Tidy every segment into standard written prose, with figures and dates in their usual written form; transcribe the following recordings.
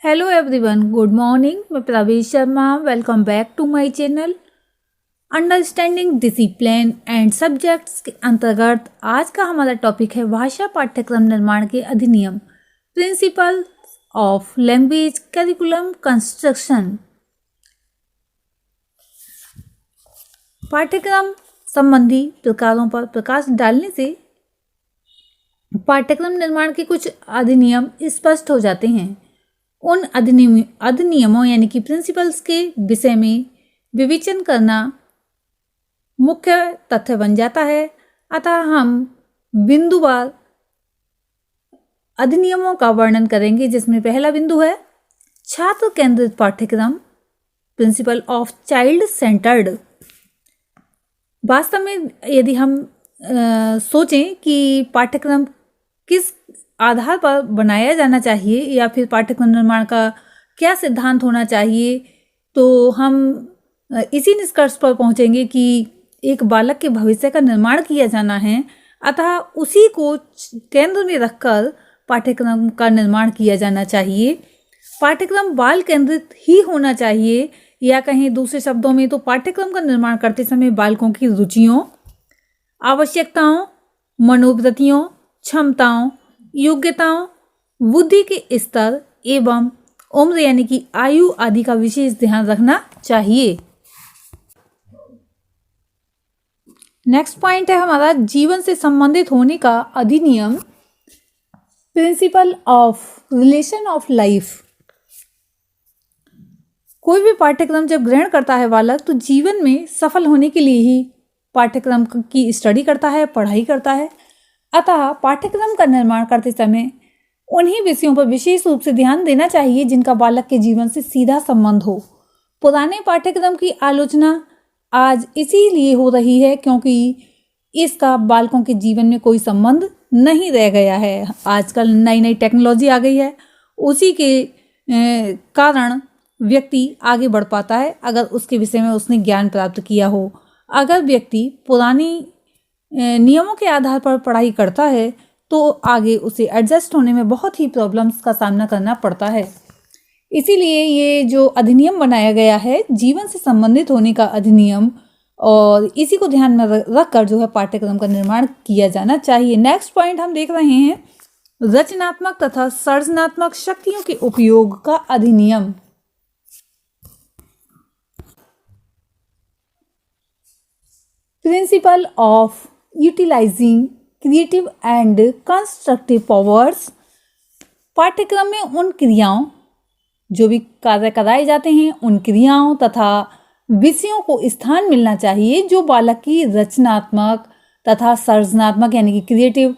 Hello everyone, good morning. मैं Pravesh Sharma. Welcome back to my channel. Understanding discipline and subjects के अंतर्गत आज का हमारा टॉपिक है भाषा पाठ्यक्रम निर्माण के अधिनियम, principles of language curriculum construction. पाठ्यक्रम संबंधी प्रकारों पर प्रकाश डालने से पाठ्यक्रम निर्माण के कुछ अधिनियम स्पष्ट हो जाते हैं। उन अधिनियमों यानी कि प्रिंसिपल्स के विषय में विवेचन करना मुख्य तथ्य बन जाता है। अतः हम बिंदुवार अधिनियमों का वर्णन करेंगे, जिसमें पहला बिंदु है छात्र केंद्रित पाठ्यक्रम, प्रिंसिपल ऑफ चाइल्ड सेंटर्ड। वास्तव में यदि हम सोचें कि पाठ्यक्रम किस आधार पर बनाया जाना चाहिए या फिर पाठ्यक्रम निर्माण का क्या सिद्धांत होना चाहिए, तो हम इसी निष्कर्ष पर पहुंचेंगे कि एक बालक के भविष्य का निर्माण किया जाना है। अतः उसी को केंद्र में रखकर पाठ्यक्रम का निर्माण किया जाना चाहिए। पाठ्यक्रम बाल केंद्रित ही होना चाहिए, या कहें दूसरे शब्दों में तो पाठ्यक्रम का निर्माण करते समय बालकों की रुचियों, आवश्यकताओं, मनोवृत्तियों, क्षमताओं, योग्यताओं, बुद्धि के स्तर एवं उम्र यानी कि आयु आदि का विशेष ध्यान रखना चाहिए। नेक्स्ट पॉइंट है हमारा जीवन से संबंधित होने का अधिनियम, principle of relation of life. कोई भी पाठ्यक्रम जब ग्रहण करता है बालक, तो जीवन में सफल होने के लिए ही पाठ्यक्रम की स्टडी करता है, पढ़ाई करता है। अतः पाठ्यक्रम का निर्माण करते समय उन्हीं विषयों पर विशेष रूप से ध्यान देना चाहिए जिनका बालक के जीवन से सीधा संबंध हो। पुराने पाठ्यक्रम की आलोचना आज इसीलिए हो रही है क्योंकि इसका बालकों के जीवन में कोई संबंध नहीं रह गया है। आजकल नई नई टेक्नोलॉजी आ गई है, उसी के कारण व्यक्ति आगे बढ़ पाता है अगर उसके विषय में उसने ज्ञान प्राप्त किया हो। अगर व्यक्ति पुरानी नियमों के आधार पर पढ़ाई करता है तो आगे उसे एडजस्ट होने में बहुत ही प्रॉब्लम्स का सामना करना पड़ता है। इसीलिए ये जो अधिनियम बनाया गया है, जीवन से संबंधित होने का अधिनियम, और इसी को ध्यान में रखकर जो है पाठ्यक्रम का निर्माण किया जाना चाहिए। नेक्स्ट पॉइंट हम देख रहे हैं रचनात्मक तथा सृजनात्मक शक्तियों के उपयोग का अधिनियम। Principle of utilizing creative and constructive powers. पाठ्यक्रम में उन क्रियाओं, जो भी कार्य कराए जाते हैं, उन क्रियाओं तथा विषयों को स्थान मिलना चाहिए जो बालक की रचनात्मक तथा सृजनात्मक यानी कि क्रिएटिव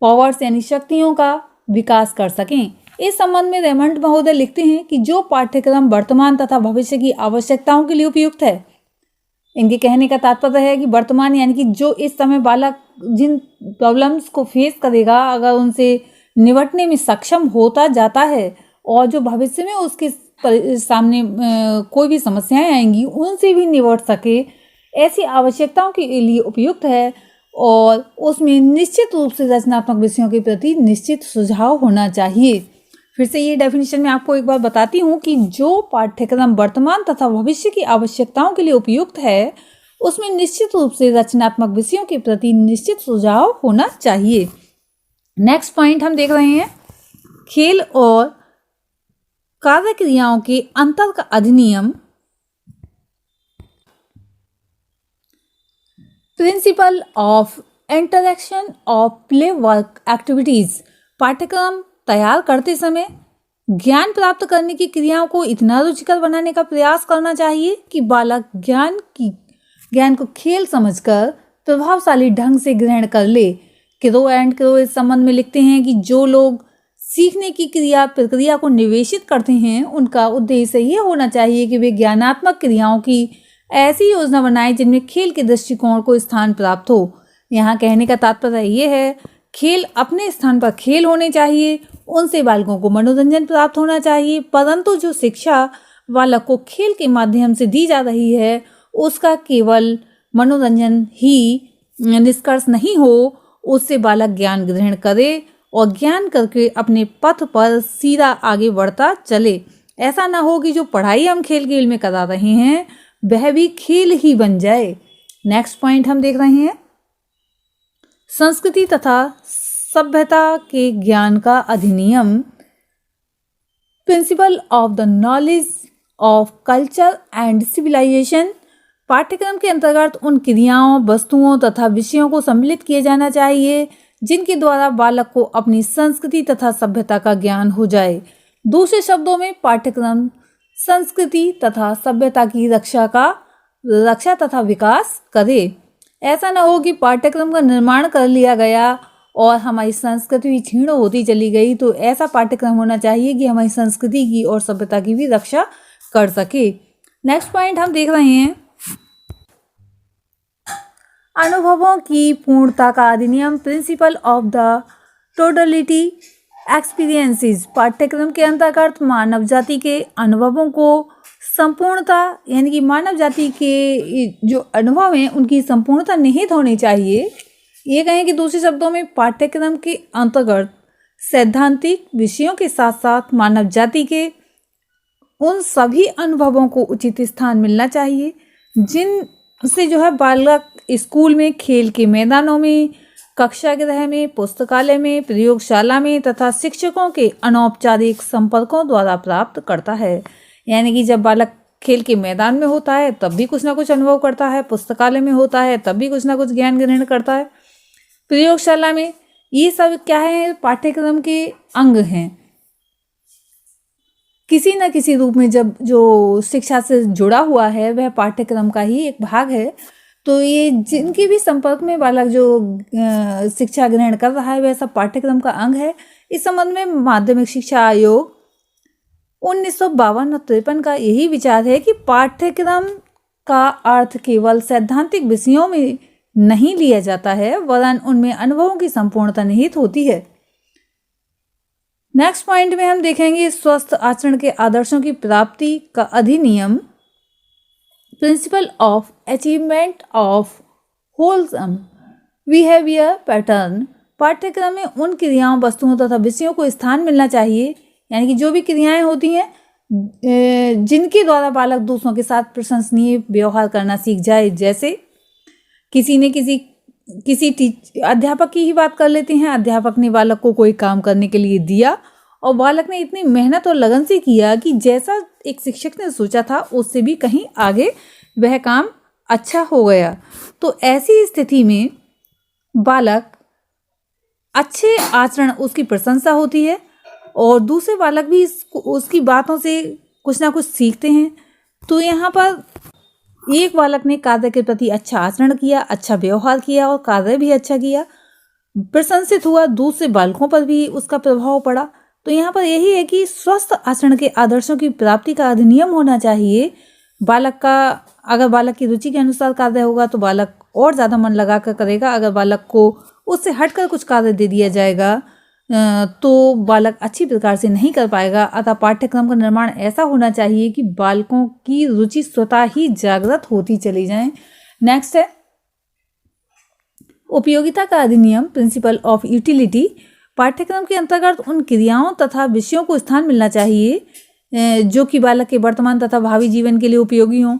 पावर्स यानी शक्तियों का विकास कर सकें। इस संबंध में रेमंड महोदय लिखते हैं कि जो पाठ्यक्रम वर्तमान तथा भविष्य की आवश्यकताओं के लिए उपयुक्त है। इनके कहने का तात्पर्य है कि वर्तमान यानी कि जो इस समय बालक जिन प्रॉब्लम्स को फेस करेगा, अगर उनसे निपटने में सक्षम होता जाता है, और जो भविष्य में उसके सामने कोई भी समस्याएं आएंगी उनसे भी निपट सके, ऐसी आवश्यकताओं के लिए उपयुक्त है। और उसमें निश्चित रूप से रचनात्मक विषयों के प्रति निश्चित सुझाव होना चाहिए। फिर से ये डेफिनेशन में आपको एक बार बताती हूँ कि जो पाठ्यक्रम वर्तमान तथा भविष्य की आवश्यकताओं के लिए उपयुक्त है, उसमें निश्चित रूप से रचनात्मक विषयों के प्रति निश्चित सुझाव होना चाहिए। नेक्स्ट पॉइंट हम देख रहे हैं खेल और कार्य क्रियाओं के अंतर का अधिनियम, principle of interaction of play work activities. पाठ्यक्रम तैयार करते समय ज्ञान प्राप्त करने की क्रियाओं को इतना रुचिकर बनाने का प्रयास करना चाहिए कि बालक ज्ञान को खेल समझकर प्रभावशाली ढंग से ग्रहण कर ले। क्रो एंड क्रो इस संबंध में लिखते हैं कि जो लोग सीखने की प्रक्रिया को निवेशित करते हैं, उनका उद्देश्य ये होना चाहिए कि वे ज्ञानात्मक क्रियाओं की ऐसी योजना बनाएं जिनमें खेल के दृष्टिकोण को स्थान प्राप्त हो। यहाँ कहने का तात्पर्य ये है, खेल अपने स्थान पर खेल होने चाहिए, उनसे बालकों को मनोरंजन प्राप्त होना चाहिए, परंतु जो शिक्षा बालक को खेल के माध्यम से दी जा रही है उसका केवल मनोरंजन ही निष्कर्ष नहीं हो, उससे बालक ज्ञान ग्रहण करे और ज्ञान करके अपने पथ पर सीधा आगे बढ़ता चले। ऐसा ना हो कि जो पढ़ाई हम खेल खेल में करा रहे हैं वह भी खेल ही बन जाए। नेक्स्ट पॉइंट हम देख रहे हैं, संस्कृति तथा सभ्यता के ज्ञान का अधिनियम, principle of the knowledge of culture and civilization. पाठ्यक्रम के अंतर्गत उन क्रियाओं, वस्तुओं तथा विषयों को सम्मिलित किया जाना चाहिए जिनके द्वारा बालक को अपनी संस्कृति तथा सभ्यता का ज्ञान हो जाए। दूसरे शब्दों में पाठ्यक्रम संस्कृति तथा सभ्यता की रक्षा तथा विकास करे। ऐसा न हो कि पाठ्यक्रम का निर्माण कर लिया गया और हमारी संस्कृति भी क्षीण होती चली गई। तो ऐसा पाठ्यक्रम होना चाहिए कि हमारी संस्कृति की और सभ्यता की भी रक्षा कर सके। नेक्स्ट पॉइंट हम देख रहे हैं, अनुभवों की पूर्णता का अधिनियम, principle of the totality experiences. पाठ्यक्रम के अंतर्गत मानव जाति के अनुभवों को संपूर्णता, यानी कि मानव जाति के जो अनुभव हैं उनकी संपूर्णता निहित होनी चाहिए। ये कहें कि दूसरे शब्दों में पाठ्यक्रम के अंतर्गत सैद्धांतिक विषयों के साथ साथ मानव जाति के उन सभी अनुभवों को उचित स्थान मिलना चाहिए जिनसे जो है बालक स्कूल में, खेल के मैदानों में, कक्षा गृह में, पुस्तकालय में, प्रयोगशाला में तथा शिक्षकों के अनौपचारिक संपर्कों द्वारा प्राप्त करता है। यानी कि जब बालक खेल के मैदान में होता है तब भी कुछ ना कुछ अनुभव करता है, पुस्तकालय में होता है तब भी कुछ ना कुछ ज्ञान ग्रहण करता है, प्रयोगशाला में। ये सब क्या है, पाठ्यक्रम के अंग हैं। किसी न किसी रूप में जब जो शिक्षा से जुड़ा हुआ है वह पाठ्यक्रम का ही एक भाग है। तो ये जिनके भी संपर्क में बालक जो शिक्षा ग्रहण कर रहा है वह सब पाठ्यक्रम का अंग है। इस संबंध में माध्यमिक शिक्षा आयोग 1952 और 53 का यही विचार है कि पाठ्यक्रम का अर्थ केवल सैद्धांतिक विषयों में नहीं लिया जाता है वरन उनमें अनुभवों की संपूर्णता निहित होती है। नेक्स्ट पॉइंट में हम देखेंगे स्वस्थ आचरण के आदर्शों की प्राप्ति का अधिनियम, principle of achievement of wholesome behaviour pattern. पाठ्यक्रम में उन क्रियाओं, वस्तुओं तथा विषयों को स्थान मिलना चाहिए, यानी कि जो भी क्रियाएं होती हैं जिनके द्वारा बालक दूसरों के साथ प्रशंसनीय व्यवहार करना सीख जाए। जैसे किसी ने किसी अध्यापक की ही बात कर लेते हैं। अध्यापक ने बालक को कोई काम करने के लिए दिया और बालक ने इतनी मेहनत और लगन से किया कि जैसा एक शिक्षक ने सोचा था उससे भी कहीं आगे वह काम अच्छा हो गया। तो ऐसी स्थिति में बालक अच्छे आचरण, उसकी प्रशंसा होती है और दूसरे बालक भी उसकी बातों से कुछ ना कुछ सीखते हैं। तो यहाँ पर एक बालक ने कार्य के प्रति अच्छा आचरण किया, अच्छा व्यवहार किया और कार्य भी अच्छा किया, प्रशंसित हुआ, दूसरे बालकों पर भी उसका प्रभाव पड़ा। तो यहाँ पर यही है कि स्वस्थ आचरण के आदर्शों की प्राप्ति का अधिनियम होना चाहिए। बालक का, अगर बालक की रुचि के अनुसार कार्य होगा तो बालक और ज़्यादा मन लगा कर करेगा। अगर बालक को उससे हटकर कुछ कार्य दे दिया जाएगा तो बालक अच्छी प्रकार से नहीं कर पाएगा। अतः पाठ्यक्रम का निर्माण ऐसा होना चाहिए कि बालकों की रुचि स्वतः ही जागृत होती चली जाए। नेक्स्ट है उपयोगिता का अधिनियम, प्रिंसिपल ऑफ यूटिलिटी। पाठ्यक्रम के अंतर्गत उन क्रियाओं तथा विषयों को स्थान मिलना चाहिए जो कि बालक के वर्तमान तथा भावी जीवन के लिए उपयोगी हों।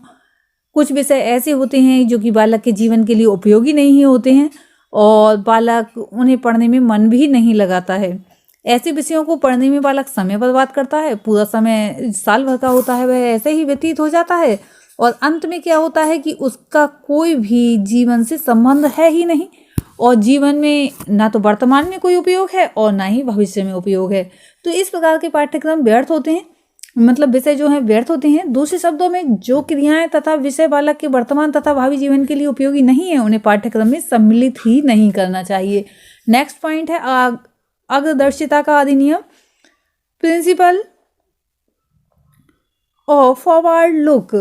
कुछ विषय ऐसे होते हैं जो कि बालक के जीवन के लिए उपयोगी नहीं होते हैं और बालक उन्हें पढ़ने में मन भी नहीं लगाता है। ऐसे विषयों को पढ़ने में बालक समय बर्बाद करता है, पूरा समय साल भर का होता है वह ऐसे ही व्यतीत हो जाता है और अंत में क्या होता है कि उसका कोई भी जीवन से संबंध है ही नहीं और जीवन में ना तो वर्तमान में कोई उपयोग है और ना ही भविष्य में उपयोग है। तो इस प्रकार के पाठ्यक्रम व्यर्थ होते हैं, मतलब विषय जो है व्यर्थ होते हैं। दूसरे शब्दों में जो क्रियाएं तथा विषय बालक के वर्तमान तथा भावी जीवन के लिए उपयोगी नहीं है उन्हें पाठ्यक्रम में सम्मिलित ही नहीं करना चाहिए। नेक्स्ट पॉइंट है अग्रदर्शिता का अधिनियम, प्रिंसिपल ऑफ फॉरवर्ड लुक।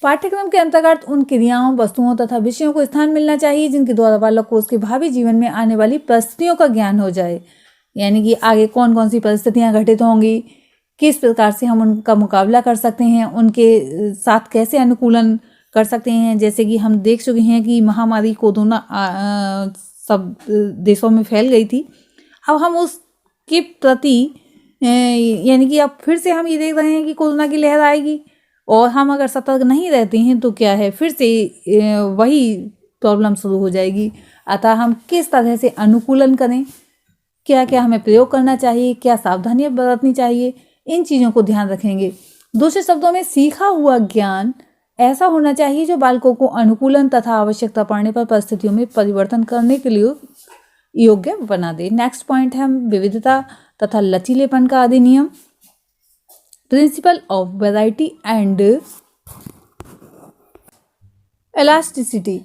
पाठ्यक्रम के अंतर्गत उन क्रियाओं, वस्तुओं तथा विषयों को स्थान मिलना चाहिए जिनके द्वारा बालक को उसके भावी जीवन में आने वाली परिस्थितियों का ज्ञान हो जाए। यानी कि आगे कौन कौन सी परिस्थितियां घटित होंगी, किस प्रकार से हम उनका मुकाबला कर सकते हैं, उनके साथ कैसे अनुकूलन कर सकते हैं। जैसे कि हम देख चुके हैं कि महामारी कोरोना सब देशों में फैल गई थी। अब हम उसके प्रति यानी कि अब फिर से हम ये देख रहे हैं कि कोरोना की लहर आएगी और हम अगर सतर्क नहीं रहते हैं तो क्या है, फिर से वही प्रॉब्लम शुरू हो जाएगी। अतः हम किस तरह से अनुकूलन करें, क्या क्या हमें प्रयोग करना चाहिए, क्या सावधानियां बरतनी चाहिए, इन चीज़ों को ध्यान रखेंगे। दूसरे शब्दों में सीखा हुआ ज्ञान ऐसा होना चाहिए जो बालकों को अनुकूलन तथा आवश्यकता पड़ने पर परिस्थितियों में परिवर्तन करने के लिए योग्य बना दे। नेक्स्ट पॉइंट है विविधता तथा लचीलेपन का अधिनियम, principle of variety and elasticity.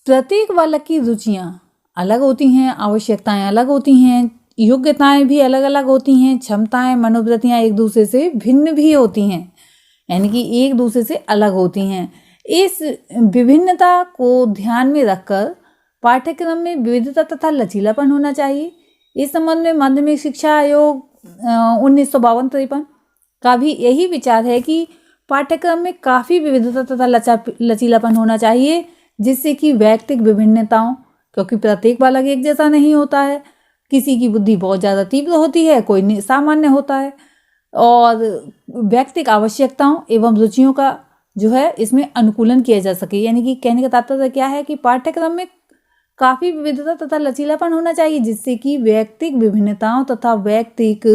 प्रत्येक बालक की रुचियां अलग होती हैं, आवश्यकताएं अलग होती हैं, योग्यताएं भी अलग अलग होती हैं, क्षमताएं मनोवृत्तियां एक दूसरे से भिन्न भी होती हैं, यानी कि एक दूसरे से अलग होती हैं। इस विभिन्नता को ध्यान में रखकर पाठ्यक्रम में विविधता तथा लचीलापन होना चाहिए। इस संबंध में माध्यमिक शिक्षा आयोग 1952-53 का भी यही विचार है कि पाठ्यक्रम में काफ़ी विविधता तथा लचीलापन होना चाहिए, जिससे कि वैयक्तिक विभिन्नताओं, क्योंकि प्रत्येक बालक एक जैसा नहीं होता है, किसी की बुद्धि बहुत ज़्यादा तीव्र होती है, कोई सामान्य होता है, और वैयक्तिक आवश्यकताओं एवं रुचियों का जो है इसमें अनुकूलन किया जा सके। यानी कि कहने का तात्पर्य क्या है कि पाठ्यक्रम में काफ़ी विविधता तथा लचीलापन होना चाहिए, जिससे कि वैयक्तिक विभिन्नताओं तथा वैयक्तिक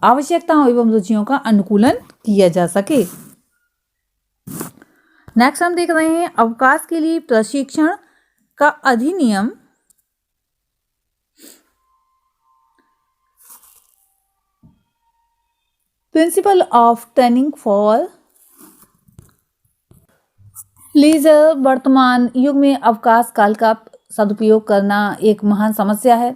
आवश्यकताओं एवं रुचियों का अनुकूलन किया जा सके। नेक्स्ट हम देख रहे हैं अवकाश के लिए प्रशिक्षण का अधिनियम, principle of training for leisure. वर्तमान युग में अवकाश काल का सदुपयोग करना एक महान समस्या है।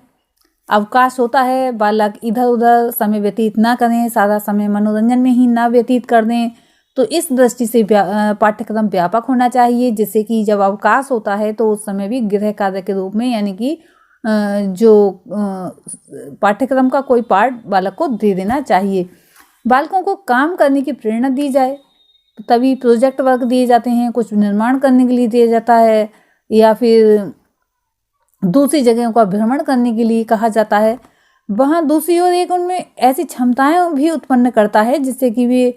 अवकाश होता है, बालक इधर उधर समय व्यतीत ना करें, सारा समय मनोरंजन में ही ना व्यतीत कर दें। तो इस दृष्टि से पाठ्यक्रम व्यापक होना चाहिए, जिससे कि जब अवकाश होता है तो उस समय भी गृह कार्य के रूप में, यानी कि जो पाठ्यक्रम का कोई पार्ट बालक को दे देना चाहिए। बालकों को काम करने की प्रेरणा दी जाए, तभी प्रोजेक्ट वर्क दिए जाते हैं, कुछ निर्माण करने के लिए दिया जाता है, या फिर दूसरी जगहों का भ्रमण करने के लिए कहा जाता है। वहाँ दूसरी ओर एक उनमें ऐसी क्षमताएं भी उत्पन्न करता है जिससे कि वे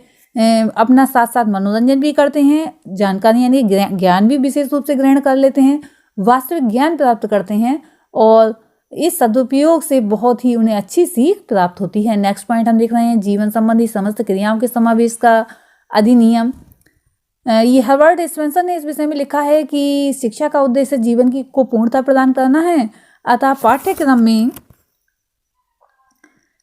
अपना साथ साथ मनोरंजन भी करते हैं, जानकारी यानी ज्ञान भी विशेष रूप से ग्रहण कर लेते हैं, वास्तविक ज्ञान प्राप्त करते हैं, और इस सदुपयोग से बहुत ही उन्हें अच्छी सीख प्राप्त होती है। नेक्स्ट पॉइंट हम देख रहे हैं जीवन संबंधी समस्त क्रियाओं के समावेश का अधिनियम। ये हर्बर्ट स्पेंसर ने इस विषय में लिखा है कि शिक्षा का उद्देश्य जीवन को पूर्णता प्रदान करना है, अतः पाठ्यक्रम में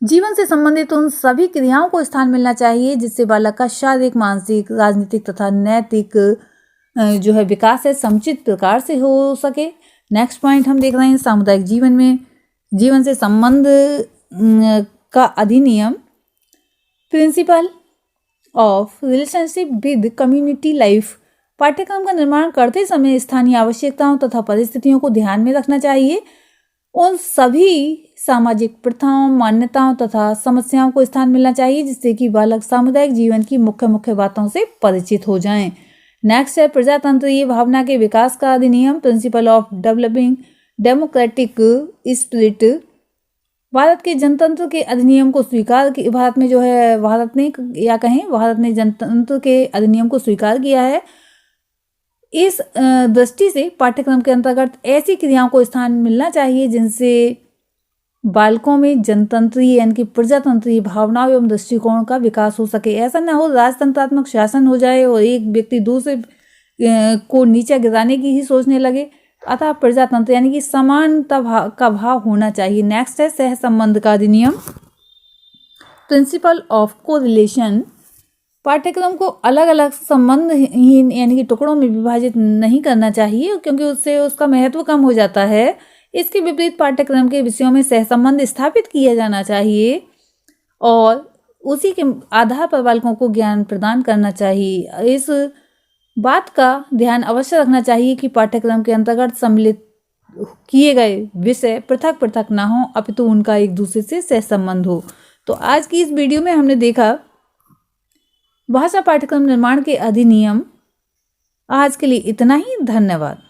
जीवन से संबंधित उन सभी क्रियाओं को स्थान मिलना चाहिए जिससे बालक का शारीरिक, मानसिक, राजनीतिक तथा नैतिक जो है विकास है समुचित प्रकार से हो सके। नेक्स्ट पॉइंट हम देख रहे हैं सामुदायिक जीवन में जीवन से संबंध का अधिनियम, principle of relationship with community life. पाठ्यक्रम का निर्माण करते समय स्थानीय आवश्यकताओं तथा परिस्थितियों को ध्यान में रखना चाहिए। उन सभी सामाजिक प्रथाओं, मान्यताओं तथा समस्याओं को स्थान मिलना चाहिए जिससे कि बालक सामुदायिक जीवन की मुख्य मुख्य बातों से परिचित हो जाएं। नेक्स्ट है प्रजातंत्रीय भावना के विकास का अधिनियम, principle of developing democratic spirit. Bharat के जनतंत्र के अधिनियम को स्वीकार भारत में जो है भारत ने जनतंत्र के अधिनियम को स्वीकार किया है। इस दृष्टि से पाठ्यक्रम के अंतर्गत ऐसी क्रियाओं को स्थान मिलना चाहिए जिनसे बालकों में जनतंत्रीय यानी कि प्रजातंत्रीय भावनाओं एवं दृष्टिकोण का विकास हो सके। ऐसा न हो राजतंत्रात्मक शासन हो जाए और एक व्यक्ति दूसरे को नीचे गिराने की ही सोचने लगे। अतः प्रजातंत्र यानी कि समानता का भाव होना चाहिए। नेक्स्ट है सह संबंध का अधिनियम, प्रिंसिपल ऑफ कोरिलेशन। पाठ्यक्रम को अलग अलग संबंध यानी कि टुकड़ों में विभाजित नहीं करना चाहिए क्योंकि उससे उसका महत्व कम हो जाता है। इसके विपरीत पाठ्यक्रम के विषयों में सहसंबंध स्थापित किया जाना चाहिए और उसी के आधार पर बालकों को ज्ञान प्रदान करना चाहिए। इस बात का ध्यान अवश्य रखना चाहिए कि पाठ्यक्रम के अंतर्गत सम्मिलित किए गए विषय पृथक पृथक ना हो अपितु उनका एक दूसरे से सहसंबंध हो। तो आज की इस वीडियो में हमने देखा भाषा पाठ्यक्रम निर्माण के अधिनियम। आज के लिए इतना ही, धन्यवाद।